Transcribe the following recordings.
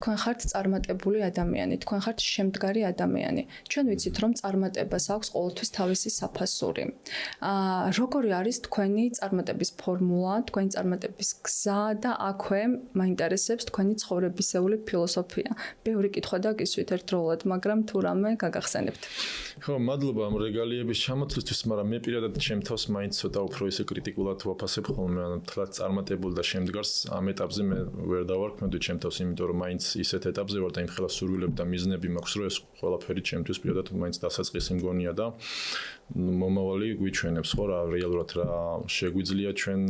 თქვენ ხართ წარმატებული ადამიანი, თქვენ ხართ შემდგარი ადამიანი. ჩვენ ვიცით, რომ წარმატებას აქვს ყოველთვის თავისი საფასური. Როგორი არის თქვენი წარმატების ფორმულა, თქვენი წარმატების გზა და აქვე მაინტერესებს თქვენი ცხოვრებისეული ფილოსოფია. ბევრი კითხვა დაგისვით ერთდროულად, მაგრამ თუ რამე გაგახსენებთ. ხო, მადლობა ამ რეგალიების ჩამოთვლისთვის, მაგრამ მე პირადად ჩემ თავს მაინც ცოტა უფრო ისე კრიტიკულად ვაფასებ ხოლმე, ანუ თლაც წარმატებულ და შემდგარს ამ ეტაპზე მე ვერ დავარქმევდი ჩემ თავს, იმიტომ რომ მაინც ისეთ ეტაპზე ვარ და იმხელა სურვილები და მიზნები მაქვს, რომ ეს ყველაფერი ჩემთვის პირადად მაინც დასაწყისი მგონია და მომავალი გვიჩვენებს, ხო რა რეალურად რა შეგვიძლია ჩვენ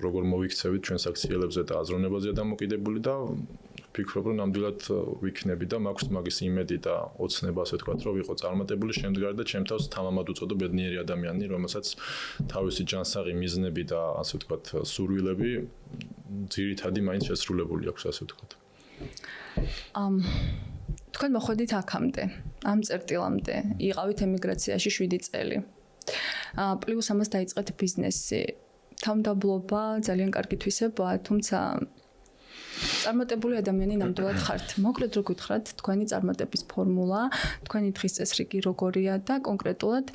როგორ მოვიქცევით ჩვენს აქციელებზე და აზროვნებაზე დამოკიდებული და ვფიქრობ, რომ ნამდვილად ვიქნები და მაქვს მაგის იმედი და ოცნება, ასე ვთქვათ, რომ ვიყო წარმატებული, შემდგარი და ჩემ თავს თამამად უწოდო ბედნიერი ადამიანი, რომელსაც თავისი ჯანსაღი მიზნები და ასე ვთქვათ, სურვილები ძირითადი მაინც შესრულებული აქვს, ასე ვთქვათ. თქვენ მოხვედით აქამდე, ამ წერტილამდე, იყავით ემიგრაციაში 7 წელი. პლუს ამას დაიწყეთ ბიზნესი. თავმდაბლობა ძალიან კარგი თვისებაა, თუმცა წარმატებული ადამიანი ნამდვილად ხართ. მოკლედ რო გითხრათ, თქვენი წარმატების ფორმულა, თქვენი დღის წესრიგი როგორია და კონკრეტულად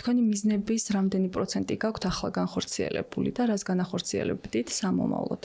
თქვენი მიზნების რამდენი პროცენტი გაქვთ ახლა განხორციელებული და რას განახორციელებდით სამომავლოდ?